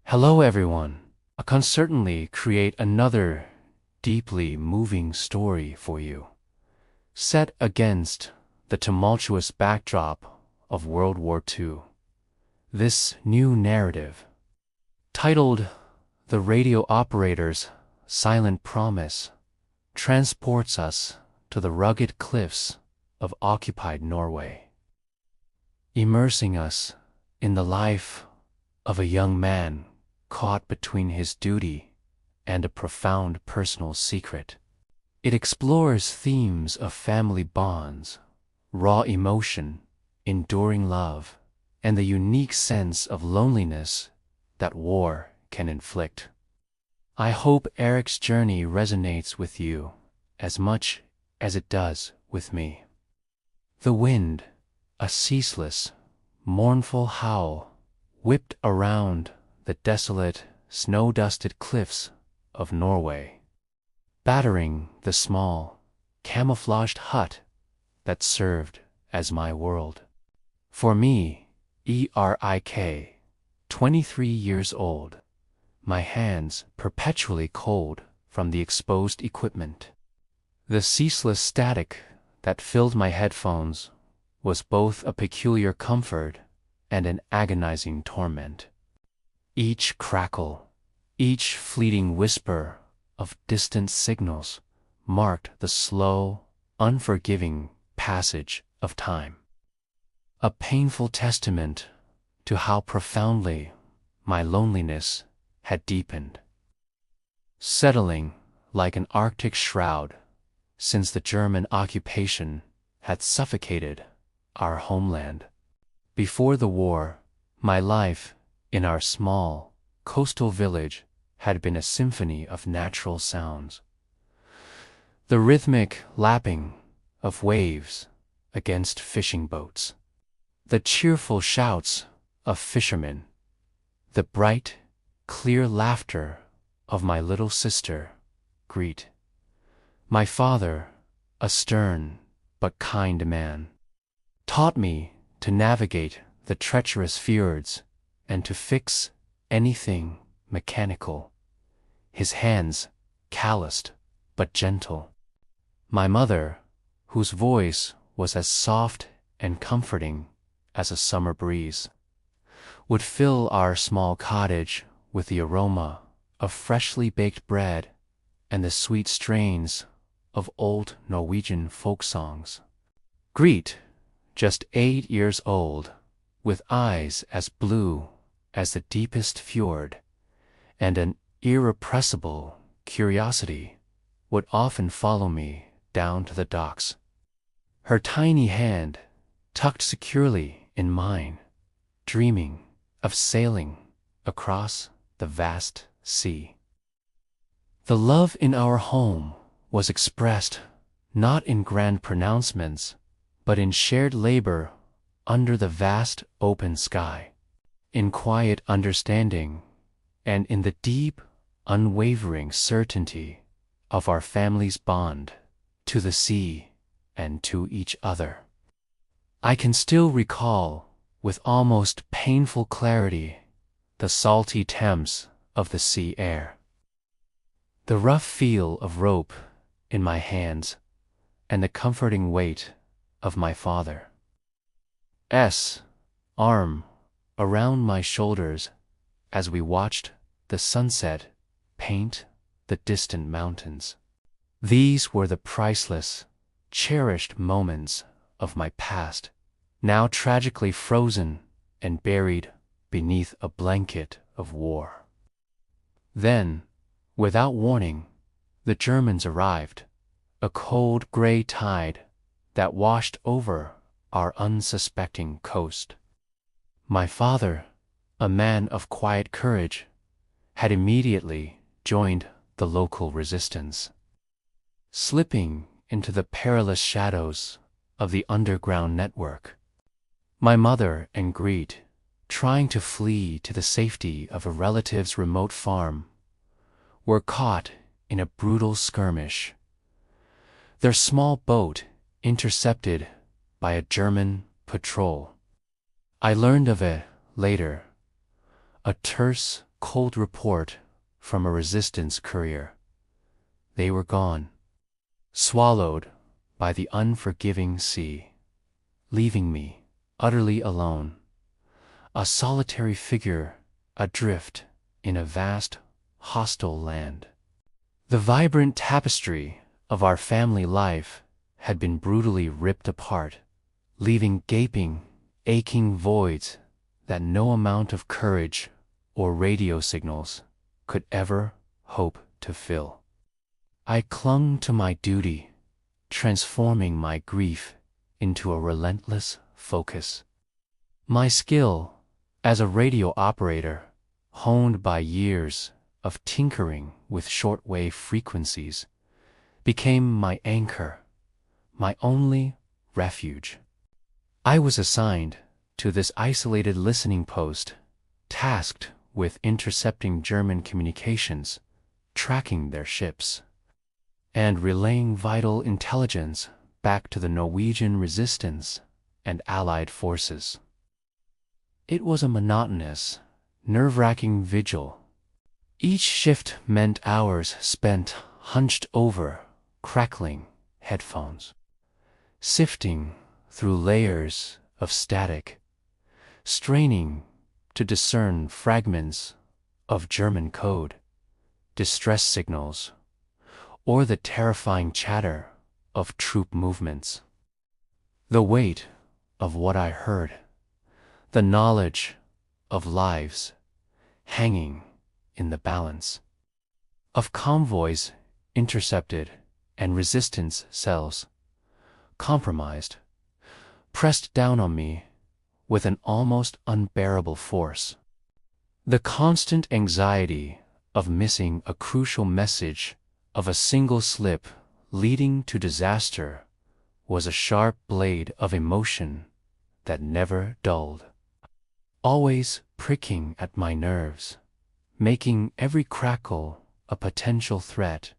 Hello everyone. I can certainly create another deeply moving story for you, set against the tumultuous backdrop of World War II. This new narrative, titled The Radio Operator's Silent Promise, transports us to the rugged cliffs of occupied Norway, immersing us in the life of a young man caught between his duty and a profound personal secret. It explores themes of family bonds, raw emotion, enduring love, and the unique sense of loneliness that war can inflict. I hope Erik's journey resonates with you as much as it does with me. The wind, a ceaseless, mournful howl, whipped around the desolate, snow-dusted cliffs of Norway, battering the small, camouflaged hut that served as my world. For me, Erik, 23 years old, my hands perpetually cold from the exposed equipment. The ceaseless static that filled my headphones was both a peculiar comfort and an agonizing torment. Each crackle, each fleeting whisper of distant signals marked the slow, unforgiving passage of time. A painful testament to how profoundly my loneliness had deepened, settling like an Arctic shroud since the German occupation had suffocated our homeland. Before the war, my life in our small, coastal village had been a symphony of natural sounds. The rhythmic lapping of waves against fishing boats, the cheerful shouts of fishermen, the bright, clear laughter of my little sister, Greet. My father, a stern but kind man, taught me to navigate the treacherous fjords and to fix anything mechanical, his hands calloused but gentle. My mother, whose voice was as soft and comforting as a summer breeze, would fill our small cottage with the aroma of freshly baked bread and the sweet strains of old Norwegian folk songs. Greet, just 8 years old, with eyes as blue as the deepest fjord, and an irrepressible curiosity, would often follow me down to the docks, her tiny hand tucked securely in mine, dreaming of sailing across the vast sea. The love in our home was expressed not in grand pronouncements, but in shared labor under the vast open sky, in quiet understanding, and in the deep, unwavering certainty of our family's bond to the sea and to each other. I can still recall, with almost painful clarity, the salty temps of the sea air, the rough feel of rope in my hands, and the comforting weight of my father's arm around my shoulders as we watched the sunset paint the distant mountains. These were the priceless, cherished moments of my past, now tragically frozen and buried beneath a blanket of war. Then, without warning, the Germans arrived, a cold gray tide that washed over our unsuspecting coast. My father, a man of quiet courage, had immediately joined the local resistance, slipping into the perilous shadows of the underground network. My mother and Greet, trying to flee to the safety of a relative's remote farm, were caught in a brutal skirmish, their small boat intercepted by a German patrol. I learned of it later, a terse, cold report from a resistance courier. They were gone, swallowed by the unforgiving sea, leaving me utterly alone, a solitary figure adrift in a vast, hostile land. The vibrant tapestry of our family life had been brutally ripped apart, leaving gaping, aching voids that no amount of courage or radio signals could ever hope to fill. I clung to my duty, transforming my grief into a relentless focus. My skill as a radio operator, honed by years of tinkering with shortwave frequencies, became my anchor, my only refuge. I was assigned to this isolated listening post, tasked with intercepting German communications, tracking their ships, and relaying vital intelligence back to the Norwegian resistance and Allied forces. It was a monotonous, nerve-wracking vigil. Each shift meant hours spent hunched over crackling headphones, sifting through layers of static, straining to discern fragments of German code, distress signals, or the terrifying chatter of troop movements. The weight of what I heard, the knowledge of lives hanging in the balance, of convoys intercepted and resistance cells compromised, pressed down on me with an almost unbearable force. The constant anxiety of missing a crucial message, of a single slip leading to disaster, was a sharp blade of emotion that never dulled, always pricking at my nerves, making every crackle a potential threat,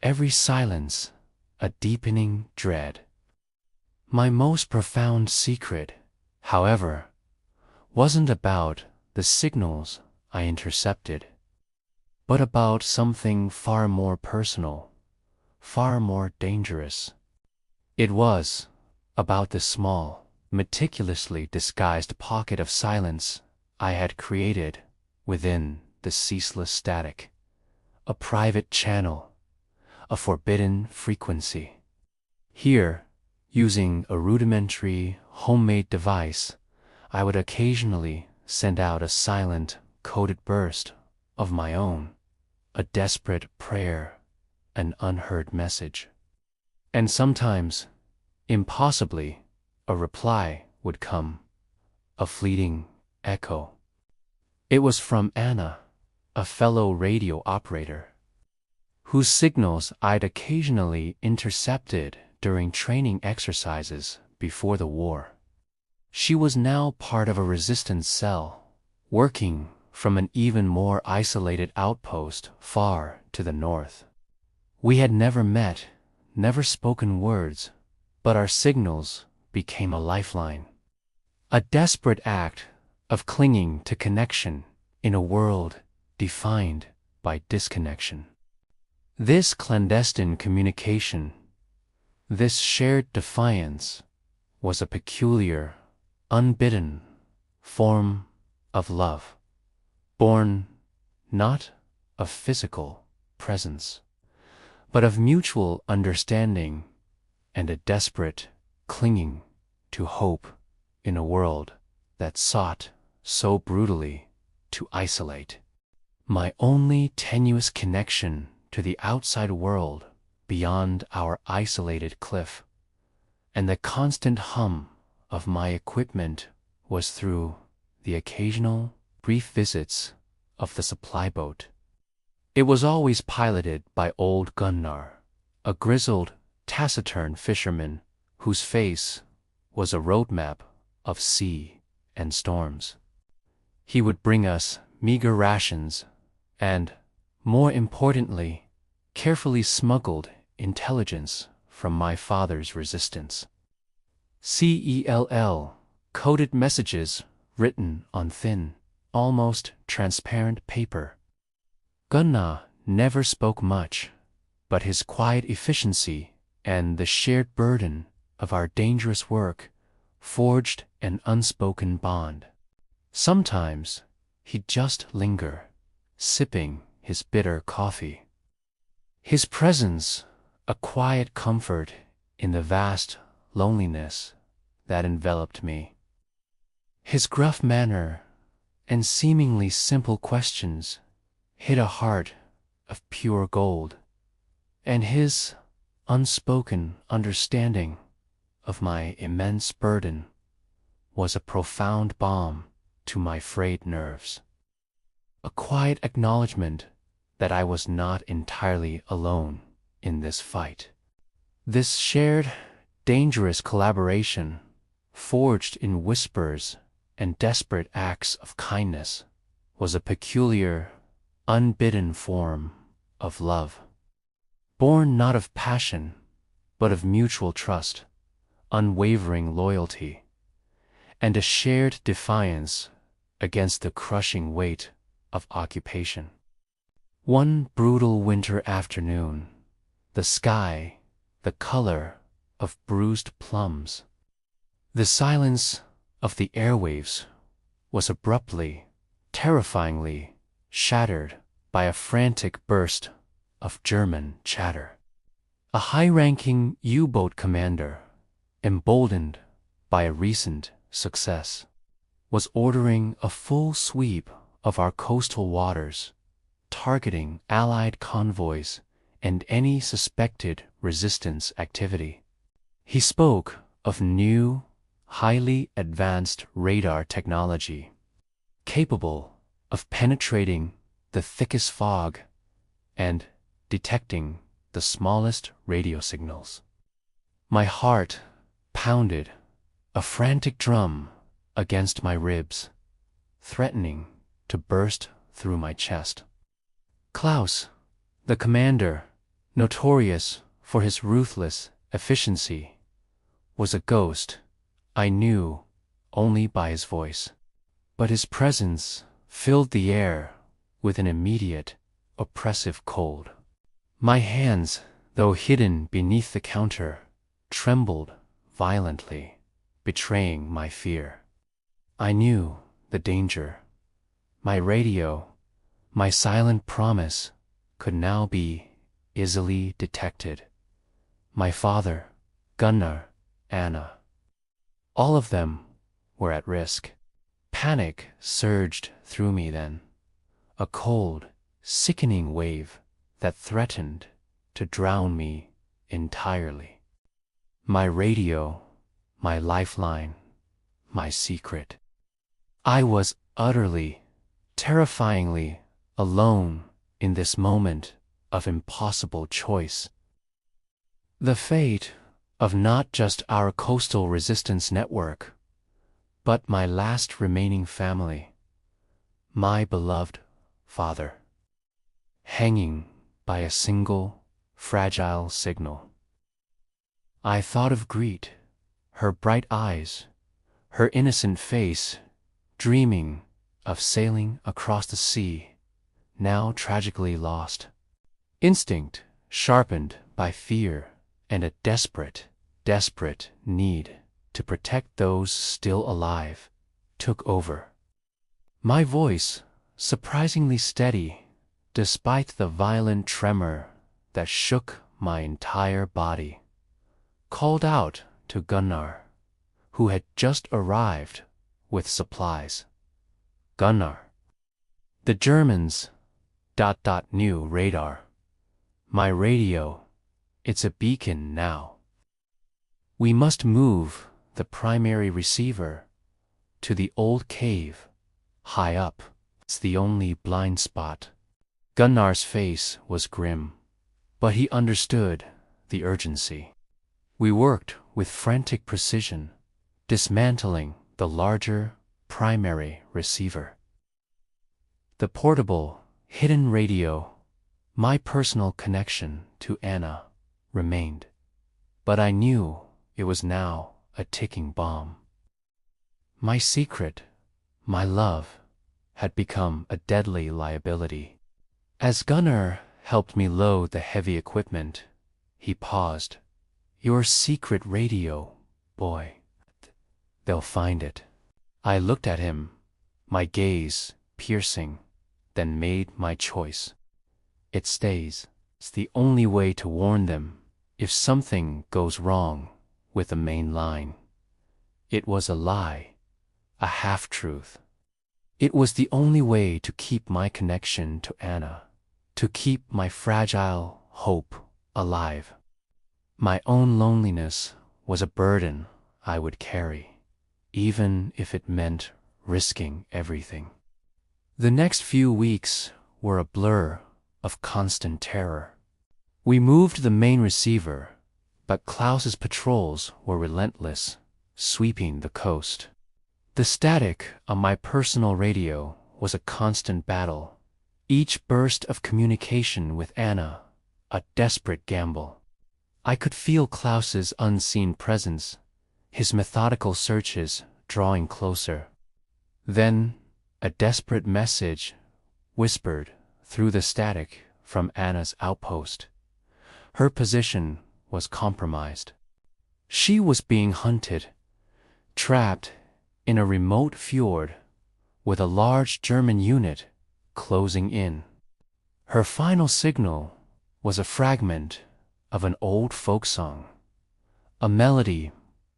every silence a deepening dread. My most profound secret, however, wasn't about the signals I intercepted, but about something far more personal, far more dangerous. It was about the small, meticulously disguised pocket of silence I had created within the ceaseless static, a private channel, a forbidden frequency. Here, using a rudimentary, homemade device, I would occasionally send out a silent, coded burst of my own, a desperate prayer, an unheard message. And sometimes, impossibly, a reply would come, a fleeting echo. It was from Anna, a fellow radio operator, whose signals I'd occasionally intercepted during training exercises before the war. She was now part of a resistance cell, working from an even more isolated outpost far to the north. We had never met, never spoken words, but our signals became a lifeline, a desperate act of clinging to connection in a world defined by disconnection. This clandestine communication, this shared defiance, was a peculiar, unbidden form of love, born not of physical presence, but of mutual understanding and a desperate clinging to hope in a world that sought so brutally to isolate. My only tenuous connection to the outside world beyond our isolated cliff, and the constant hum of my equipment was through the occasional brief visits of the supply boat. It was always piloted by old Gunnar, a grizzled, taciturn fisherman whose face was a roadmap of sea and storms. He would bring us meager rations and, more importantly, carefully smuggled intelligence from my father's resistance. CELL, coded messages written on thin, almost transparent paper. Gunnar never spoke much, but his quiet efficiency and the shared burden of our dangerous work forged an unspoken bond. Sometimes he'd just linger, sipping his bitter coffee. His presence, a quiet comfort in the vast loneliness that enveloped me. His gruff manner and seemingly simple questions hid a heart of pure gold, and his unspoken understanding of my immense burden was a profound balm to my frayed nerves. A quiet acknowledgement that I was not entirely alone in this fight. This shared, dangerous collaboration, forged in whispers and desperate acts of kindness, was a peculiar, unbidden form of love. Born not of passion, but of mutual trust, unwavering loyalty, and a shared defiance against the crushing weight of occupation. One brutal winter afternoon, the sky the color of bruised plums. The silence of the airwaves was abruptly, terrifyingly shattered by a frantic burst of German chatter. A high-ranking U-boat commander, emboldened by a recent success, was ordering a full sweep of our coastal waters, targeting Allied convoys and any suspected resistance activity. He spoke of new, highly advanced radar technology, capable of penetrating the thickest fog and detecting the smallest radio signals. My heart pounded, a frantic drum against my ribs, threatening to burst through my chest. Klaus, the commander, notorious for his ruthless efficiency, was a ghost I knew only by his voice. But his presence filled the air with an immediate, oppressive cold. My hands, though hidden beneath the counter, trembled violently, betraying my fear. I knew the danger. My radio, my silent promise, could now be easily detected. My father, Gunnar, Anna, all of them were at risk. Panic surged through me then, a cold, sickening wave that threatened to drown me entirely. My radio, my lifeline, my secret. I was utterly, terrifyingly alone in this moment of impossible choice. The fate of not just our coastal resistance network, but my last remaining family, my beloved father, hanging by a single, fragile signal. I thought of Greet, her bright eyes, her innocent face, dreaming of sailing across the sea, now tragically lost. Instinct, sharpened by fear and a desperate, desperate need to protect those still alive, took over. My voice, surprisingly steady, despite the violent tremor that shook my entire body, called out to Gunnar, who had just arrived with supplies. Gunnar. The Germans... New radar. My radio, it's a beacon now. We must move the primary receiver to the old cave, high up. It's the only blind spot. Gunnar's face was grim, but he understood the urgency. We worked with frantic precision, dismantling the larger primary receiver. The portable, hidden radio, my personal connection to Anna, remained, but I knew it was now a ticking bomb. My secret, my love, had become a deadly liability. As Gunnar helped me load the heavy equipment, he paused. "Your secret radio, boy. They'll find it." I looked at him, my gaze piercing, then made my choice. It stays. It's the only way to warn them if something goes wrong with the main line. It was a lie, a half-truth. It was the only way to keep my connection to Anna, to keep my fragile hope alive. My own loneliness was a burden I would carry, even if it meant risking everything. The next few weeks were a blur of constant terror. We moved the main receiver, but Klaus's patrols were relentless, sweeping the coast. The static on my personal radio was a constant battle, each burst of communication with Anna a desperate gamble. I could feel Klaus's unseen presence, his methodical searches drawing closer. Then a desperate message whispered through the static from Anna's outpost. Her position was compromised. She was being hunted, trapped in a remote fjord with a large German unit closing in. Her final signal was a fragment of an old folk song, a melody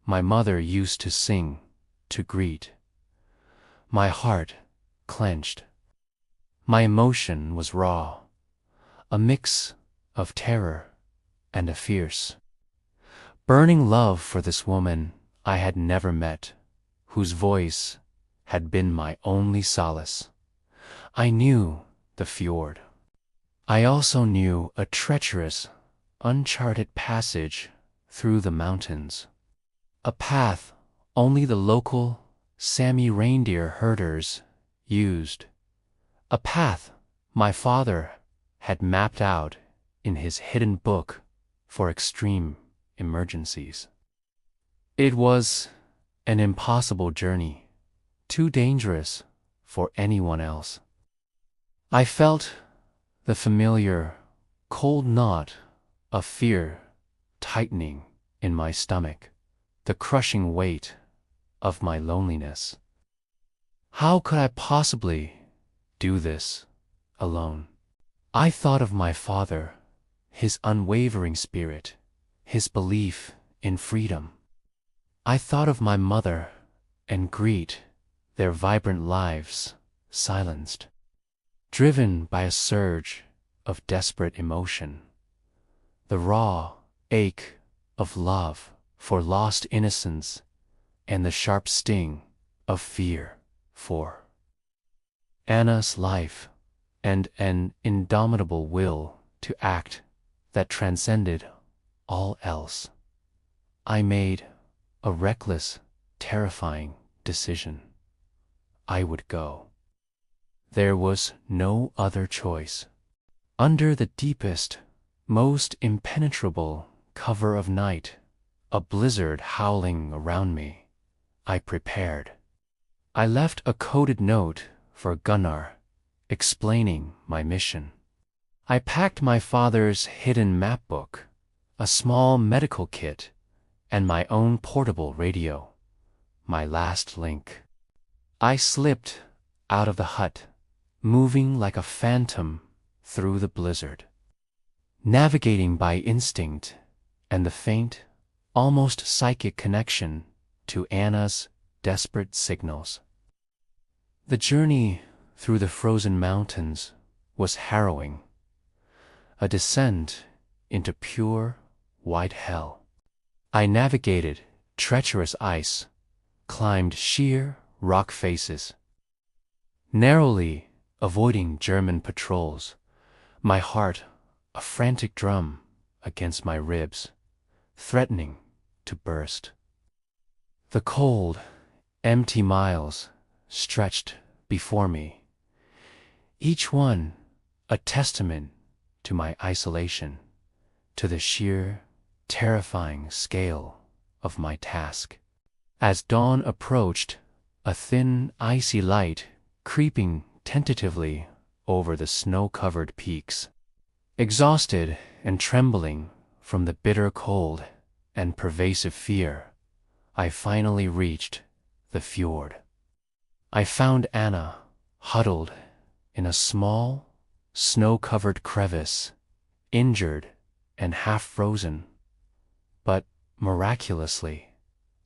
my mother used to sing to greet. My heart clenched. My emotion was raw, a mix of terror and a fierce, burning love for this woman I had never met, whose voice had been my only solace. I knew the fjord. I also knew a treacherous, uncharted passage through the mountains, a path only the local Sami reindeer herders used, a path my father had mapped out in his hidden book for extreme emergencies. It was an impossible journey, too dangerous for anyone else. I felt the familiar, cold knot of fear tightening in my stomach, the crushing weight of my loneliness. How could I possibly do this alone? I thought of my father, his unwavering spirit, his belief in freedom. I thought of my mother and Greet, their vibrant lives silenced, driven by a surge of desperate emotion, the raw ache of love for lost innocence and the sharp sting of fear for Anna's life, and an indomitable will to act that transcended all else. I made a reckless, terrifying decision. I would go. There was no other choice. Under the deepest, most impenetrable cover of night, a blizzard howling around me, I prepared. I left a coded note for Gunnar, explaining my mission. I packed my father's hidden map book, a small medical kit, and my own portable radio, my last link. I slipped out of the hut, moving like a phantom through the blizzard, navigating by instinct and the faint, almost psychic connection to Anna's desperate signals. The journey through the frozen mountains was harrowing, a descent into pure, white hell. I navigated treacherous ice, climbed sheer rock faces, narrowly avoiding German patrols, my heart a frantic drum against my ribs, threatening to burst. The cold, empty miles stretched before me, each one a testament to my isolation, to the sheer, terrifying scale of my task. As dawn approached, a thin, icy light creeping tentatively over the snow-covered peaks. Exhausted and trembling from the bitter cold and pervasive fear, I finally reached the fjord. I found Anna huddled in a small, snow-covered crevice, injured and half-frozen, but miraculously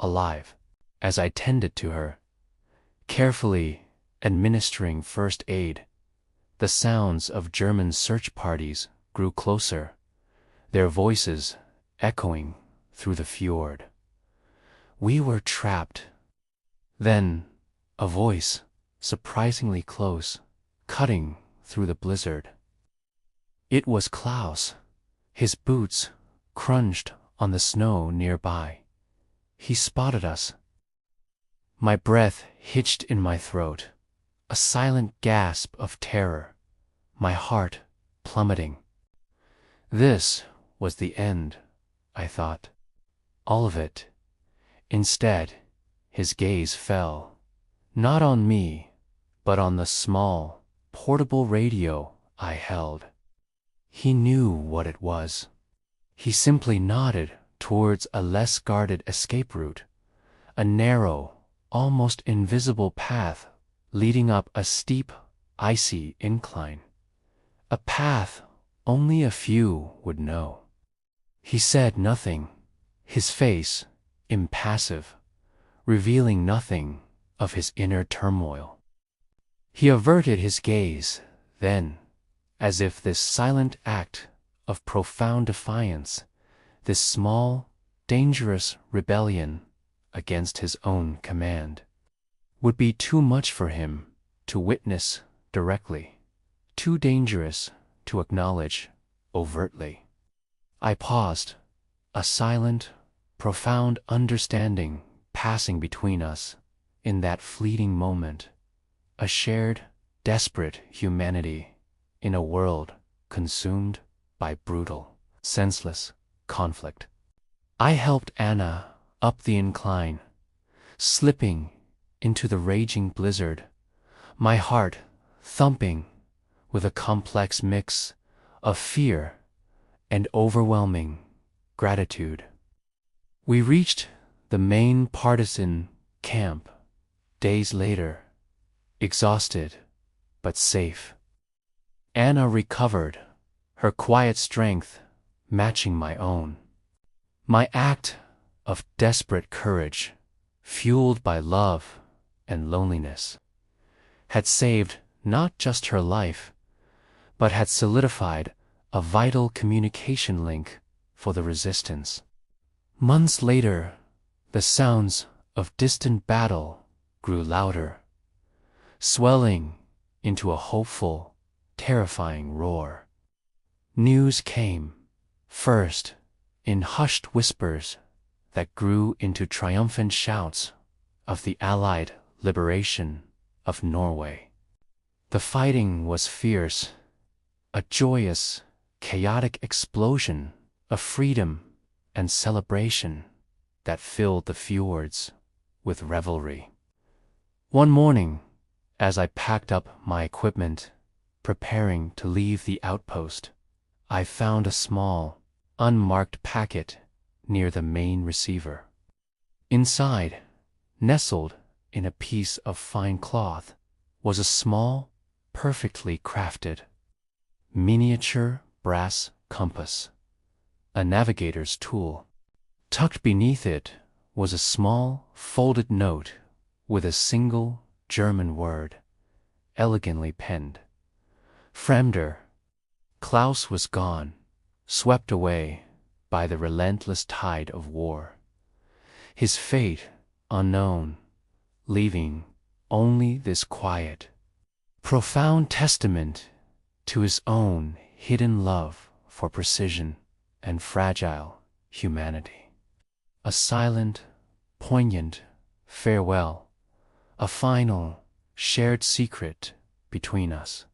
alive. As I tended to her, carefully administering first aid, the sounds of German search parties grew closer, their voices echoing through the fjord. We were trapped. Then, a voice, surprisingly close, cutting through the blizzard. It was Klaus. His boots crunched on the snow nearby. He spotted us. My breath hitched in my throat, a silent gasp of terror, my heart plummeting. This was the end, I thought. All of it. Instead, his gaze fell, not on me, but on the small, portable radio I held. He knew what it was. He simply nodded towards a less guarded escape route, a narrow, almost invisible path leading up a steep, icy incline. A path only a few would know. He said nothing, his face impassive, revealing nothing of his inner turmoil. He averted his gaze, then, as if this silent act of profound defiance, this small, dangerous rebellion against his own command, would be too much for him to witness directly, too dangerous to acknowledge overtly. I paused, a silent, profound understanding passing between us in that fleeting moment, a shared, desperate humanity in a world consumed by brutal, senseless conflict. I helped Anna up the incline, slipping into the raging blizzard, my heart thumping with a complex mix of fear and overwhelming gratitude. We reached the main partisan camp days later, exhausted but safe. Anna recovered, her quiet strength matching my own. My act of desperate courage, fueled by love and loneliness, had saved not just her life, but had solidified a vital communication link for the resistance. Months later, the sounds of distant battle grew louder, swelling into a hopeful, terrifying roar. News came, first in hushed whispers that grew into triumphant shouts of the Allied liberation of Norway. The fighting was fierce, a joyous, chaotic explosion of freedom and celebration that filled the fjords with revelry. One morning, as I packed up my equipment, preparing to leave the outpost, I found a small, unmarked packet near the main receiver. Inside, nestled in a piece of fine cloth, was a small, perfectly crafted, miniature brass compass, a navigator's tool. Tucked beneath it was a small, folded note with a single German word, elegantly penned. Fremder. Klaus was gone, swept away by the relentless tide of war. His fate unknown, leaving only this quiet, profound testament to his own hidden love for precision and fragile humanity. A silent, poignant farewell, a final, shared secret between us.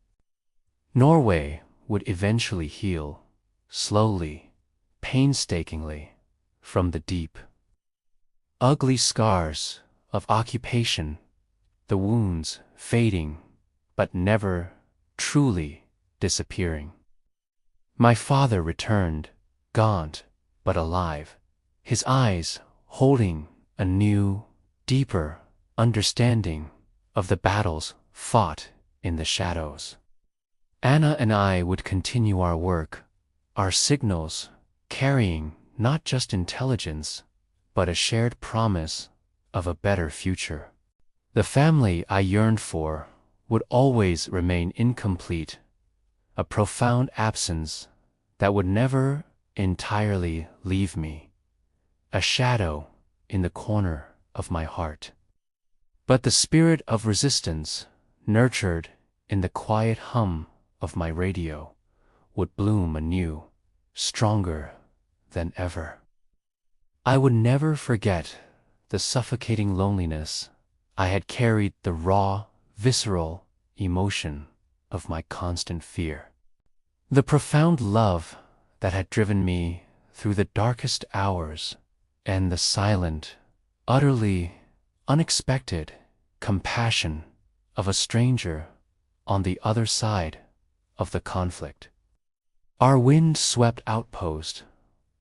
Norway would eventually heal, slowly, painstakingly, from the deep, ugly scars of occupation, the wounds fading, but never truly disappearing. My father returned, gaunt but alive, his eyes holding a new, deeper understanding of the battles fought in the shadows. Anna and I would continue our work, our signals carrying not just intelligence, but a shared promise of a better future. The family I yearned for would always remain incomplete, a profound absence that would never entirely leave me, a shadow in the corner of my heart. But the spirit of resistance, nurtured in the quiet hum of my radio, would bloom anew, stronger than ever. I would never forget the suffocating loneliness I had carried, the raw, visceral emotion of my constant fear. The profound love that had driven me through the darkest hours, and the silent, utterly unexpected compassion of a stranger on the other side of the conflict. Our wind-swept outpost,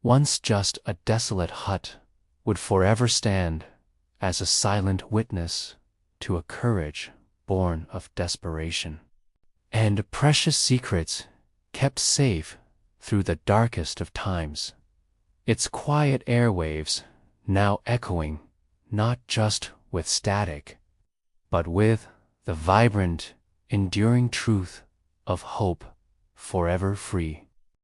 once just a desolate hut, would forever stand as a silent witness to a courage born of desperation, and precious secrets kept safe through the darkest of times, its quiet airwaves now echoing not just with static, but with the vibrant, enduring truth of hope forever free.